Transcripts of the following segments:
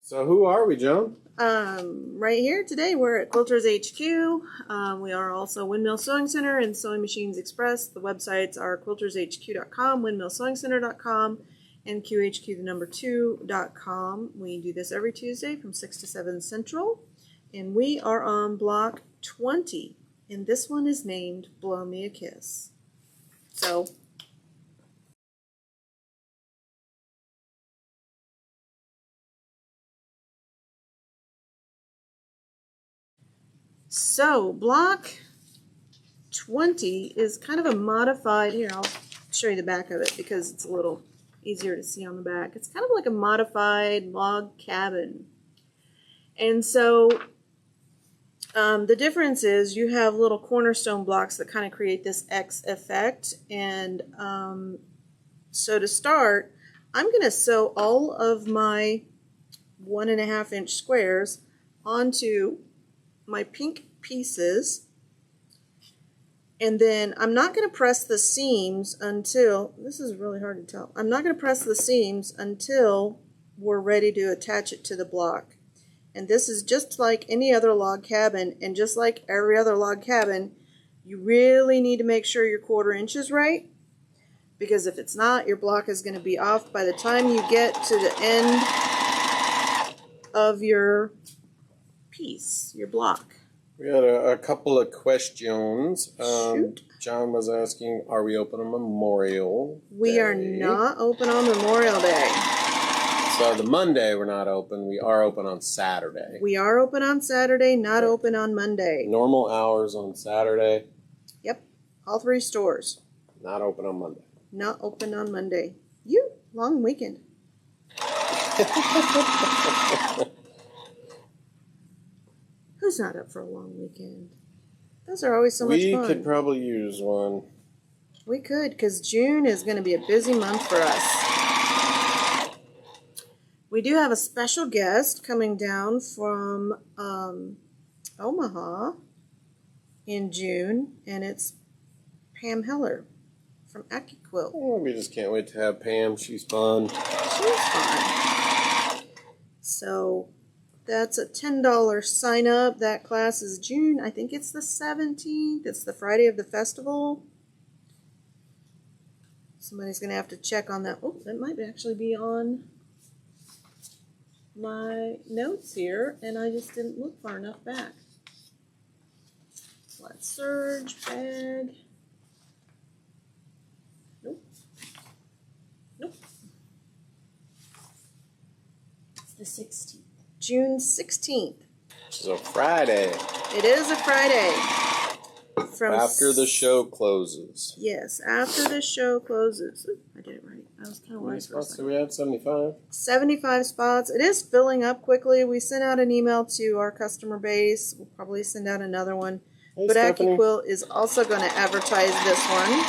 So who are we, Joan? Right here today, we're at Quilters HQ. We are also Windmill Sewing Center and Sewing Machines Express. The websites are quiltershq.com, windmillsewingcenter.com, and qhq2.com. We do this every Tuesday from 6 to 7 Central, and we are on block 20, and this one is named Blow Me a Kiss. So block 20 is kind of a modified, here I'll show you the back of it because it's a little easier to see on the back. It's kind of like a modified log cabin. And so the difference is you have little cornerstone blocks that kind of create this X effect. And so to start, I'm going to sew all of my 1.5 inch squares onto my pink pieces, and then I'm not going to press the seams until, this is really hard to tell, I'm not going to press the seams until we're ready to attach it to the block. And this is just like any other log cabin, and just like every other log cabin, you really need to make sure your 1/4 inch is right, because if it's not, your block is going to be off by the time you get to the end of your piece, your block. We had a couple of questions. Shoot. John was asking, are we open on Memorial We Day? are not open on Memorial Day. So the Monday we're not open. We are open on Saturday. We are open on Saturday, not open on Monday. Normal hours on Saturday. Yep, all 3 stores. Not open on Monday. Not open on Monday. Long weekend. Who's not up for a long weekend? Those are always so much fun. We could probably use one. We could, because June is going to be a busy month for us. We do have a special guest coming down from Omaha in June, and it's Pam Heller from AccuQuilt. Oh, we just can't wait to have Pam. She's fun. She's fun. So that's a $10 sign up. That class is June. I think it's the 17th. It's the Friday of the festival. Somebody's going to have to check on that. Oh, that might actually be on my notes here, and I just didn't look far enough back. Let's surge bag. Nope. It's the 16th. June 16th. Which is a Friday. It is a Friday. After the show closes. Yes, after the show closes. Ooh, I did it right. I was kind of worried for a second. So we had 75. 75 spots. It is filling up quickly. We sent out an email to our customer base. We'll probably send out another one. Hey, but Stephanie. AccuQuilt is also going to advertise this one.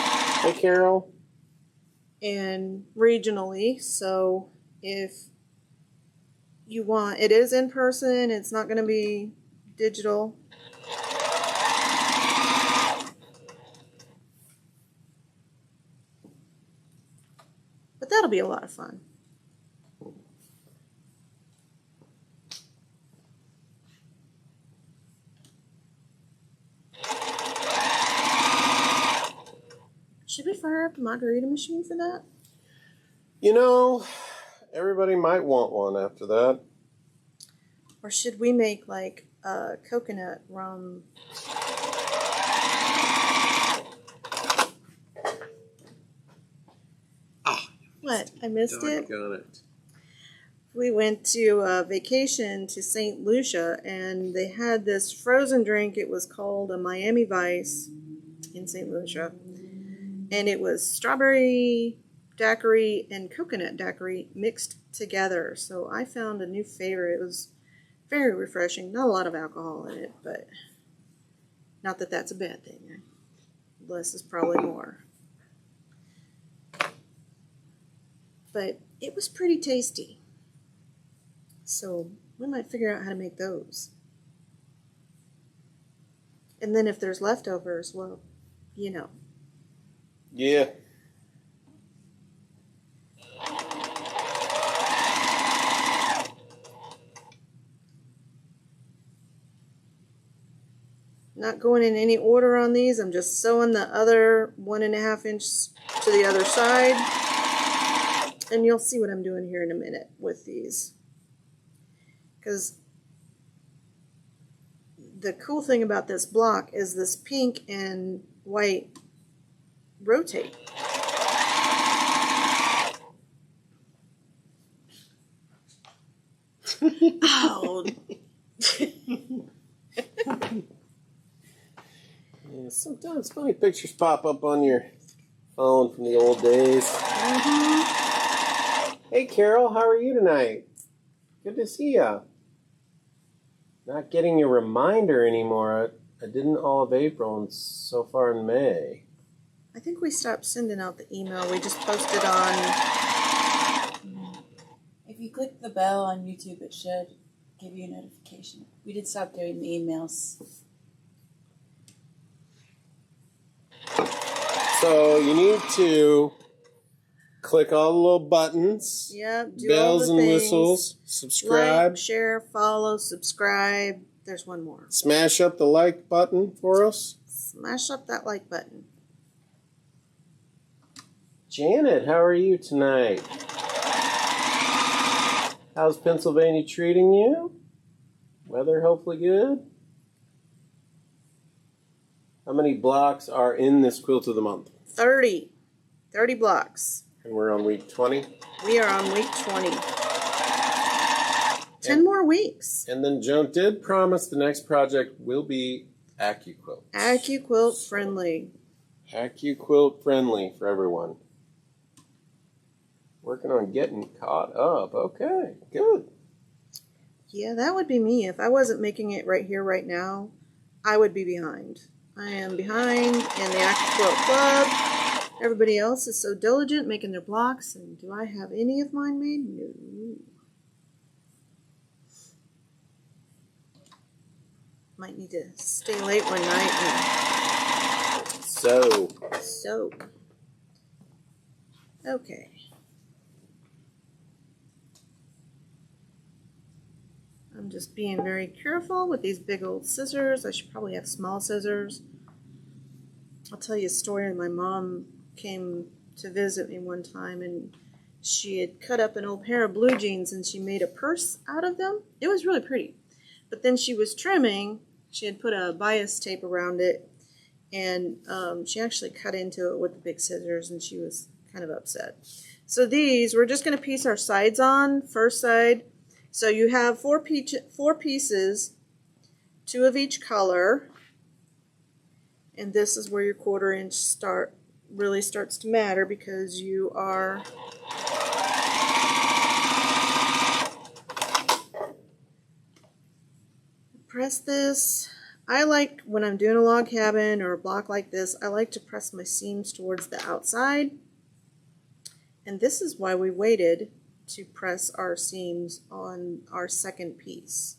Hey, Carol. And regionally. So if you want, it is in person. It's not going to be digital. But that'll be a lot of fun. Should we fire up a margarita machine for that? You know, everybody might want one after that. Or should we make like a coconut rum? What? I missed it? Got it. We went to a vacation to St. Lucia, and they had this frozen drink. It was called a Miami Vice in St. Lucia. And it was strawberry daiquiri and coconut daiquiri mixed together. So I found a new favorite. It was very refreshing. Not a lot of alcohol in it, but not that that's a bad thing. Less is probably more. But it was pretty tasty. So we might figure out how to make those. And then if there's leftovers, well, you know. Yeah. not going in any order on these. I'm just sewing the other 1.5 inch to the other side. And you'll see what I'm doing here in a minute with these. Because the cool thing about this block is this pink and white rotate. Oh. Yeah, sometimes funny pictures pop up on your phone from the old days. Hey, Carol, how are you tonight? Good to see ya. Not getting your reminder anymore. I didn't all of April and so far in May. I think we stopped sending out the email. We just posted on. If you click the bell on YouTube, it should give you a notification. We did stop doing the emails. So you need to click all the little buttons. Yep, do bells all the and things. whistles. Subscribe. Like, share, follow, subscribe. There's one more. Smash up the like button for us. Smash up that like button. Janet, how are you tonight? How's Pennsylvania treating you? Weather hopefully good? How many blocks are in this quilt of the month? 30. 30 blocks. And we're on week 20. We are on week 20. 10 more weeks. And then Joan did promise the next project will be AccuQuilt. AccuQuilt friendly. AccuQuilt friendly for everyone. Working on getting caught up. Okay, good. Yeah, that would be me. If I wasn't making it right here, right now, I would be behind. I am behind in the AccuQuilt Club. Everybody else is so diligent making their blocks. And do I have any of mine made? No. Might need to stay late one night and soak. Okay. I'm just being very careful with these big old scissors. I should probably have small scissors. I'll tell you a story. My mom came to visit me one time and she had cut up an old pair of blue jeans and she made a purse out of them. It was really pretty. But then she was trimming. She had put a bias tape around it and she actually cut into it with the big scissors and she was kind of upset. So these, we're just going to piece our sides on. First side. So you have four pieces, 2 of each color, and this is where your 1/4 inch really starts to matter because you are press this. I like when I'm doing a log cabin or a block like this, I like to press my seams towards the outside, and this is why we waited to press our seams on our second piece.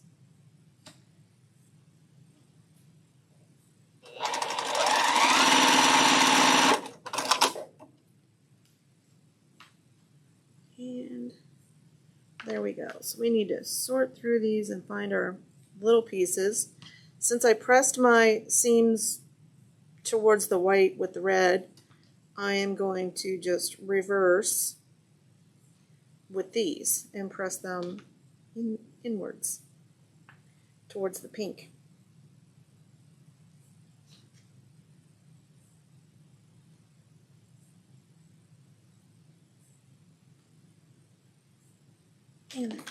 And there we go. So we need to sort through these and find our little pieces. Since I pressed my seams towards the white with the red, I am going to just reverse with these and press them inwards towards the pink. And there we go.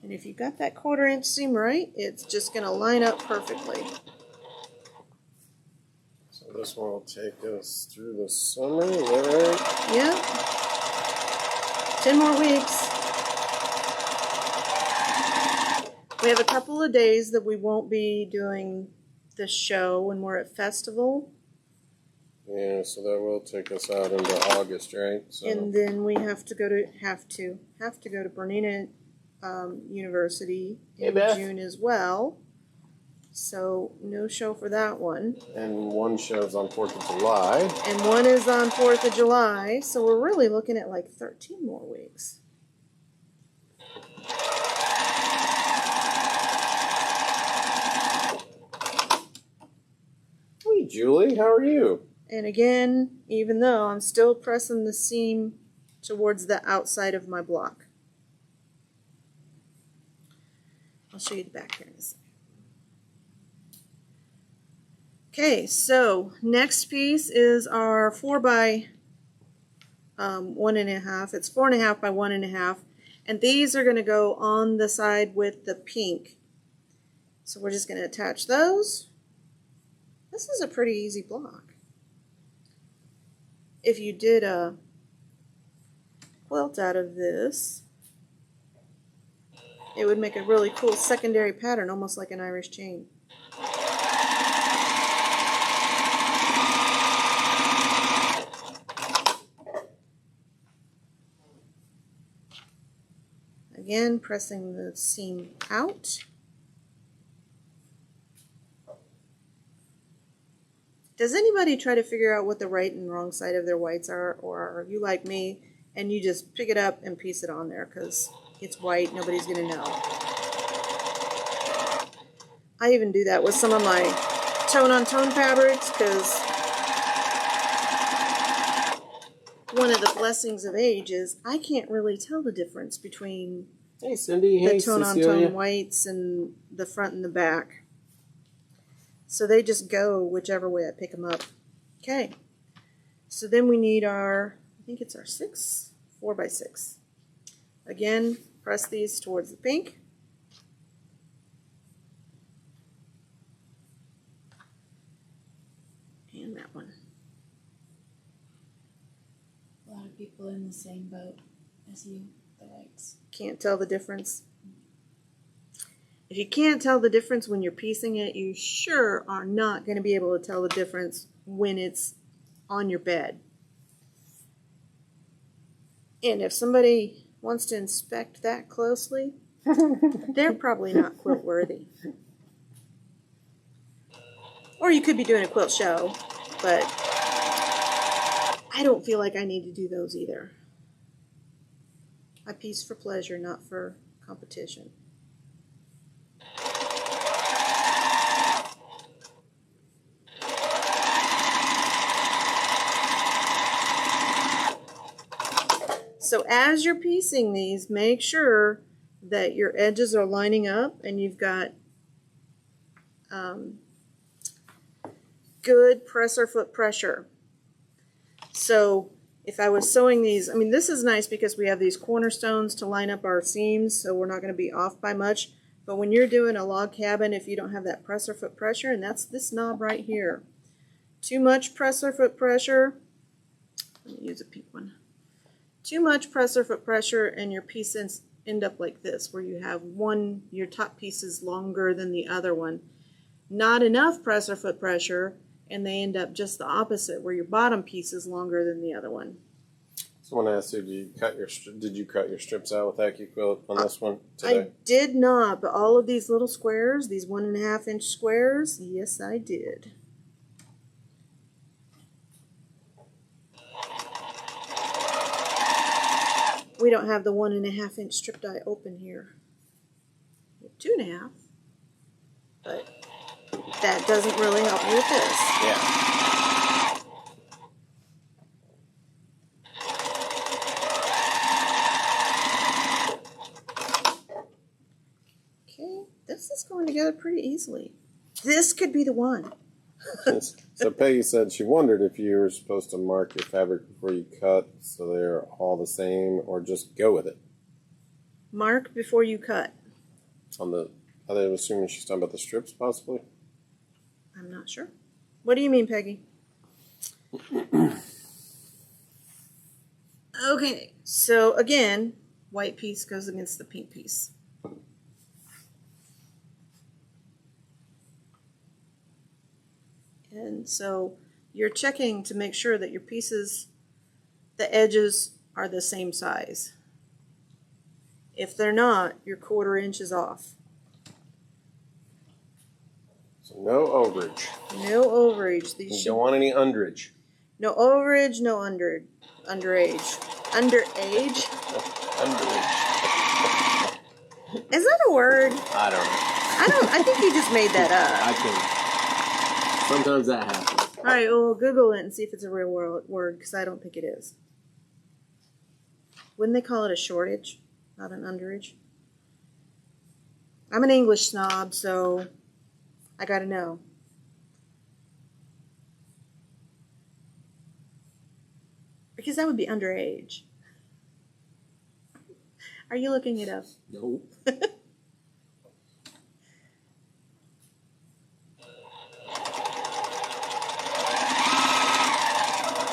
And if you got that 1/4 inch seam right, it's just going to line up perfectly. So this one will take us through the summer, is that right? Yeah. 10 more weeks. We have a couple of days that we won't be doing the show when we're at festival. Yeah, so that will take us out into August, right? So. And then we have to go to Bernina University in Hey, Beth. June as well. So no show for that one. And one shows on 4th of July. And one is on 4th of July. So we're really looking at like 13 more weeks. Hey, Julie, how are you? And again, even though I'm still pressing the seam towards the outside of my block. I'll show you the back here in a second. Okay, so next piece is our 4 by 1.5. It's 4.5 by 1.5, and these are going to go on the side with the pink. So we're just going to attach those. This is a pretty easy block. If you did a quilt out of this, it would make a really cool secondary pattern, almost like an Irish chain. Again, pressing the seam out. Does anybody try to figure out what the right and wrong side of their whites are, or are you like me and you just pick it up and piece it on there because it's white, nobody's going to know? I even do that with some of my tone-on-tone fabrics because one of the blessings of age is I can't really tell the difference between Hey, Cindy. the Hey, tone-on-tone Cecilia. whites and the front and the back. So they just go whichever way I pick them up. Okay. So then we need our, I think it's our 4 by 6. Again, press these towards the pink. And that one. A lot of people in the same boat as you, the whites. Can't tell the difference. If you can't tell the difference when you're piecing it, you sure are not going to be able to tell the difference when it's on your bed. And if somebody wants to inspect that closely, they're probably not quilt worthy. Or you could be doing a quilt show, but I don't feel like I need to do those either. I piece for pleasure, not for competition. So as you're piecing these, make sure that your edges are lining up and you've got good presser foot pressure. So if I was sewing these, I mean, this is nice because we have these cornerstones to line up our seams, so we're not going to be off by much. But when you're doing a log cabin, if you don't have that presser foot pressure, and that's this knob right here, too much presser foot pressure, let me use a pink one. Too much presser foot pressure and your pieces end up like this, where you have your top piece is longer than the other one. Not enough presser foot pressure, and they end up just the opposite, where your bottom piece is longer than the other one. Someone asked you, did you cut your strips out with AccuQuilt on this one today? I did not, but all of these little squares, these 1.5 inch squares, yes, I did. We don't have the 1.5 inch strip die open here. 2.5, but that doesn't really help me with this. Yeah. Okay, this is going together pretty easily. This could be the one. So Peggy said she wondered if you were supposed to mark your fabric before you cut so they're all the same, or just go with it. Mark before you cut. Are they assuming she's talking about the strips, possibly? I'm not sure. What do you mean, Peggy? Okay, so again, white piece goes against the pink piece. And so you're checking to make sure that your pieces, the edges are the same size. If they're not, you're 1/4 inch is off. So no overage. No overage. These You should, don't want any underage. no overage, no underage. Underage. Underage. Is that a word? I don't know. I think you just made that up. I think sometimes that happens. All right, well, Google it and see if it's a real word, because I don't think it is. Wouldn't they call it a shortage, not an underage? I'm an English snob, so I gotta know. Because that would be underage. Are you looking it up? Nope.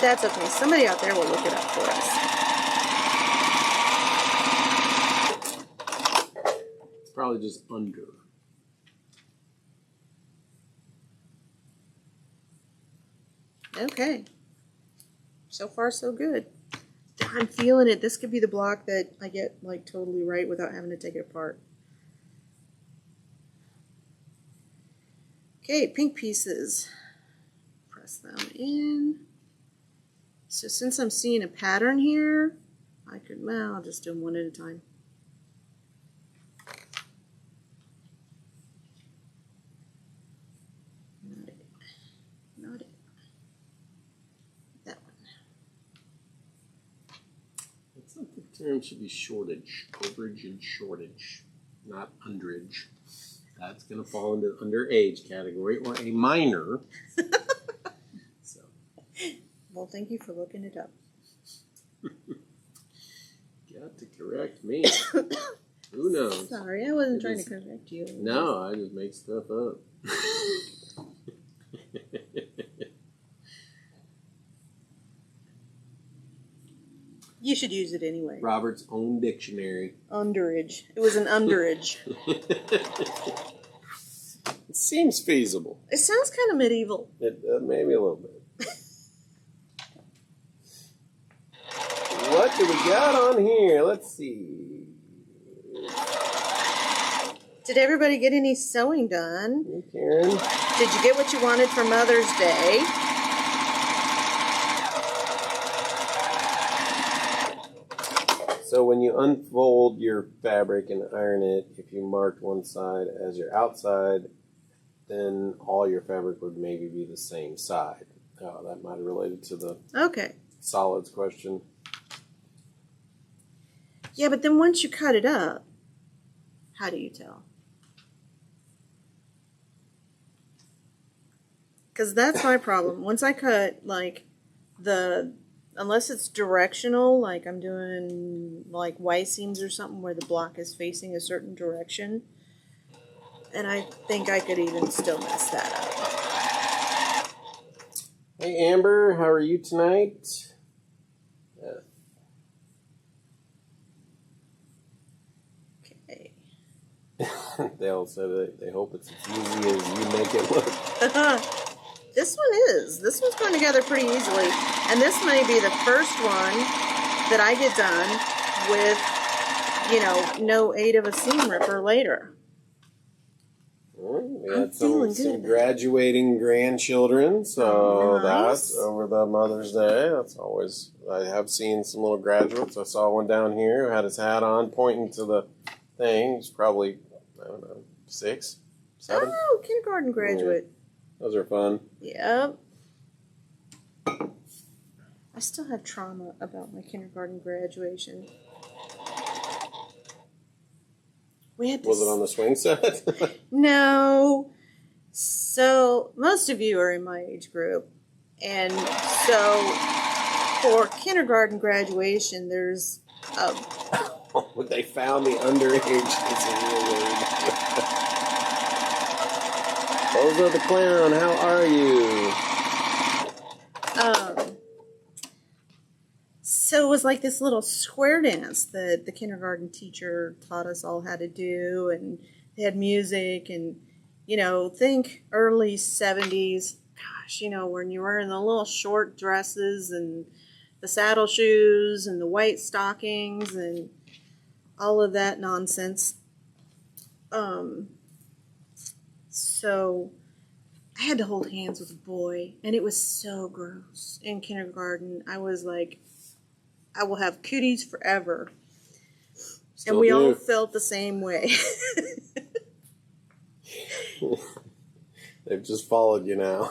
That's okay. Somebody out there will look it up for us. It's probably just under. Okay. So far, so good. I'm feeling it. This could be the block that I get like totally right without having to take it apart. Okay, pink pieces. Press them in. So since I'm seeing a pattern here, I'll just do them one at a time. Not it. Not it. That one. It's like the term should be shortage. Overage and shortage, not underage. That's going to fall into the underage category or a minor. So. Well, thank you for looking it up. Got to correct me. Who knows? Sorry, I wasn't trying to correct you. No, I just make stuff up. You should use it anyway. Robert's own dictionary. Underage. It was an underage. It seems feasible. It sounds kind of medieval. Maybe a little bit. What do we got on here? Let's see. Did everybody get any sewing done? Hey, Karen. Did you get what you wanted for Mother's Day? So when you unfold your fabric and iron it, if you marked one side as your outside, then all your fabric would maybe be the same side. Oh, that might have related to the solids question. Yeah, but then once you cut it up, how do you tell? Because that's my problem. Once I cut, like, unless it's directional, like I'm doing, like, Y seams or something where the block is facing a certain direction, and I think I could even still mess that up. Hey, Amber, how are you tonight? Okay. They all said they hope it's as easy as you make it look. This one is. This one's going together pretty easily. And this may be the first one that I get done with, no aid of a seam ripper later. We had some graduating grandchildren, so that's over the Mother's Day. That's always, I have seen some little graduates. I saw one down here who had his hat on pointing to the thing. He's probably, I don't know, 6, 7. Oh, kindergarten graduate. Yeah. Those are fun. Yep. I still have trauma about my kindergarten graduation. Was it on the swing set? No. So, most of you are in my age group. And so, for kindergarten graduation, there's They found the underage. Bozo the Clown, how are you? So it was like this little square dance that the kindergarten teacher taught us all how to do, and they had music, and think early 70s. Gosh, when you were in the little short dresses and the saddle shoes and the white stockings and all of that nonsense. So I had to hold hands with a boy, and it was so gross. In kindergarten, I was like, I will have cooties forever. Still and we do. all felt the same way. They've just followed you now.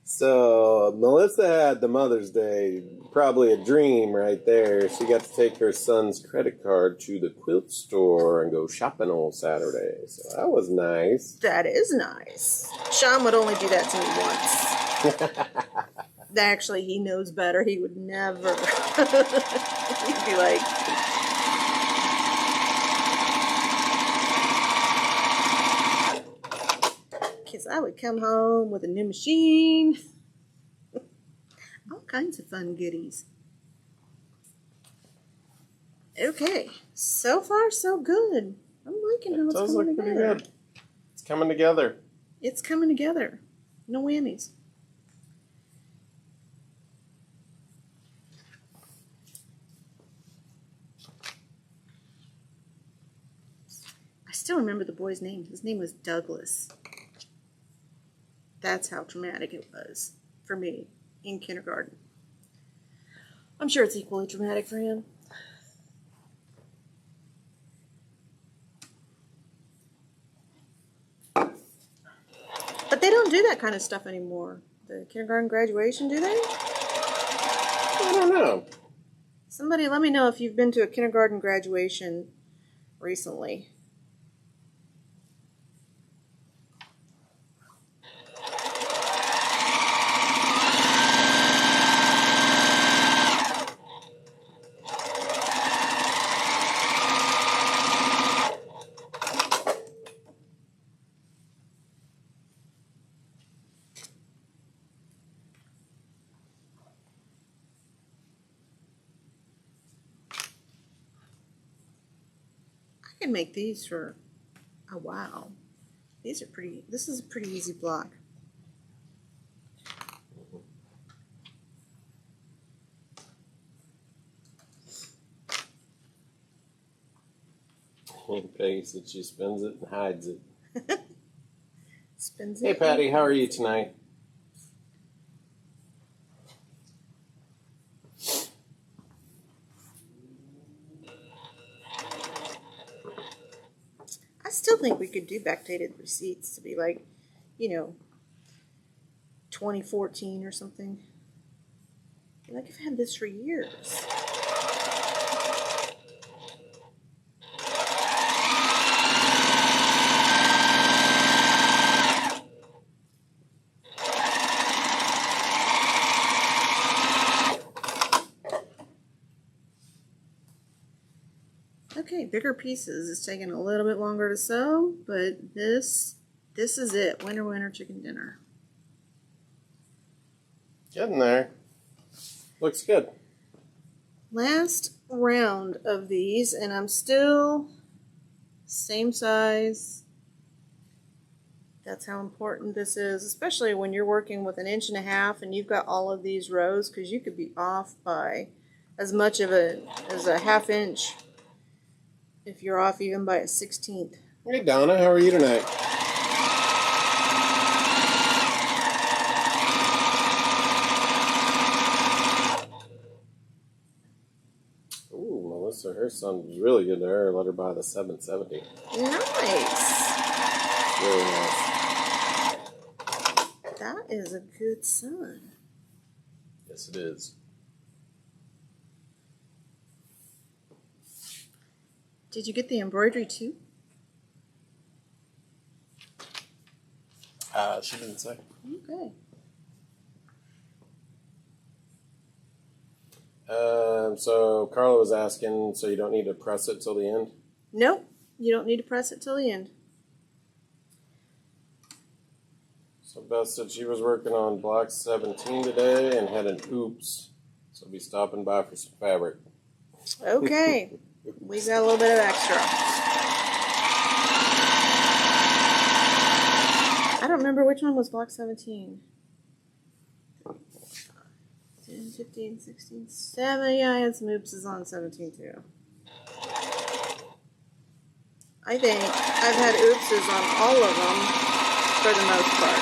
So, Melissa had the Mother's Day, probably a dream right there. She got to take her son's credit card to the quilt store and go shopping on Saturday. So that was nice. That is nice. Sean would only do that to me once. Actually, he knows better. He would never. He'd be like, because I would come home with a new machine. All kinds of fun goodies. Okay, so far so good. I'm liking how it's Does coming look pretty together. good. It's coming together. It's coming together. No whammies. I still remember the boy's name. His name was Douglas. That's how traumatic it was for me in kindergarten. I'm sure it's equally traumatic for him. But they don't do that kind of stuff anymore. The kindergarten graduation, do they? I don't know. Somebody let me know if you've been to a kindergarten graduation recently. I can make these for a while. These are pretty, this is a pretty easy block. Peggy said she spins it and hides it. Spins Hey it. Patty, how are you tonight? I still think we could do backdated receipts to be like, 2014 or something. Like I've had this for years. Okay, bigger pieces. It's taking a little bit longer to sew, but this is it. Winter, winter, chicken dinner. Getting there. Looks good. Last round of these, and I'm still same size. That's how important this is, especially when you're working with 1.5 inches and you've got all of these rows, because you could be off by as much as a 1/2 inch if you're off even by a 1/16. Hey Donna, how are you tonight? Ooh, Melissa, her son was really good to her. Let her buy the 770. Nice. Really nice. That is a good son. Yes, it is. Did you get the embroidery too? She didn't say. Okay. So Carla was asking, so you don't need to press it till the end? Nope, you don't need to press it till the end. So Beth said she was working on block 17 today and had an oops. So be stopping by for some fabric. Okay. We got a little bit of extra. I don't remember which one was block 17. 10, 15, 16, 7. Yeah, I had some oopses on 17 too. I think I've had oopses on all of them. for the most part.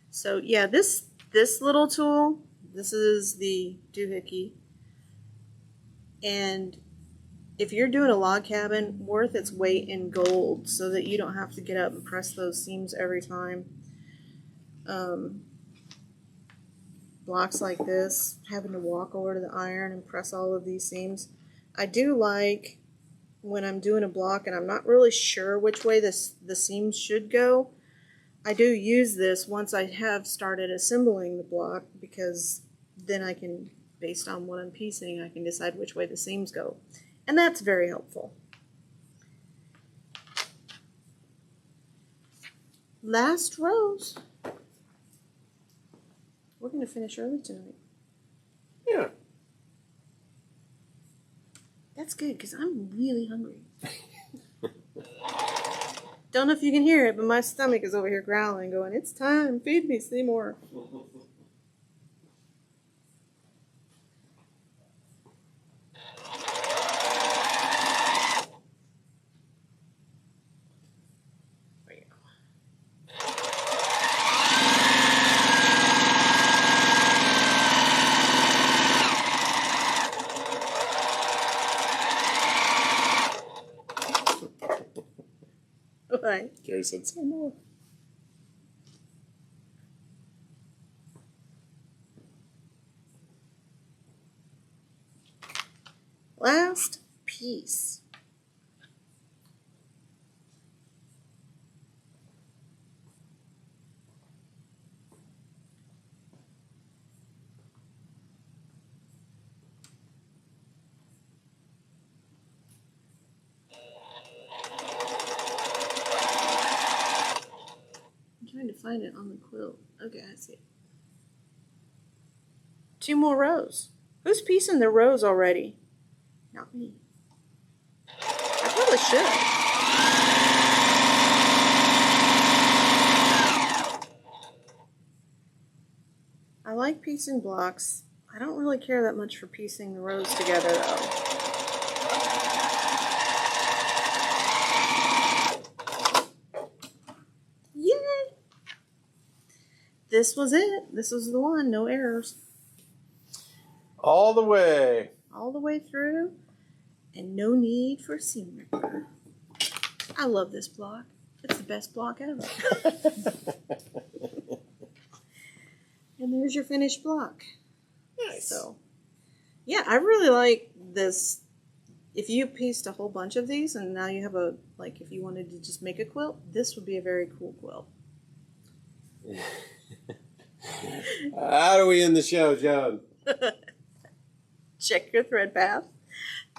So yeah, this little tool, this is the doohickey. And if you're doing a log cabin, worth its weight in gold so that you don't have to get up and press those seams every time. Blocks like this, having to walk over to the iron and press all of these seams. I do like when I'm doing a block and I'm not really sure which way the seams should go, I do use this once I have started assembling the block, because then I can, based on what I'm piecing, I can decide which way the seams go. And that's very helpful. Last rows. We're going to finish early tonight. Yeah. That's good, because I'm really hungry. Don't know if you can hear it, but my stomach is over here growling, going, "It's time, feed me, Seymour." Right. Gary said, "Say more." Last piece. I'm trying to find it on the quilt. Okay, I see it. 2 more rows. Who's piecing the rows already? Not me. I probably should. I like piecing blocks. I don't really care that much for piecing the rows together, though. Yay! This was it. This was the one. No errors. All the way. All the way through. And no need for seam ripper. I love this block. It's the best block ever. And there's your finished block. Nice. So, yeah, I really like this. If you pieced a whole bunch of these and now you have a, like, if you wanted to just make a quilt, this would be a very cool quilt. How do we end the show, Joan? Check your thread path.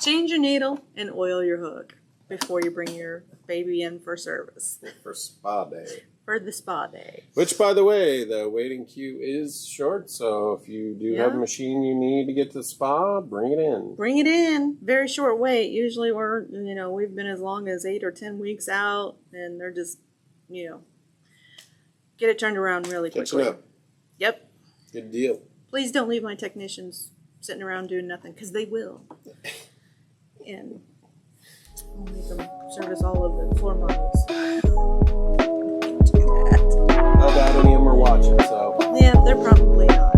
Change your needle and oil your hook before you bring your baby in for service. For spa day. For the spa day. Which, by the way, the waiting queue is short, so if you do have a machine you need to get to the spa, bring it in. Bring it in. Very short wait. Usually we've been as long as 8 or 10 weeks out, and they're just, get it turned around really quickly. Catching up. Yep. Good deal. Please don't leave my technicians sitting around doing nothing, because they will. And I'll make them service all of the floor models. Do that. Not that any of them are watching, so. Yeah, they're probably not.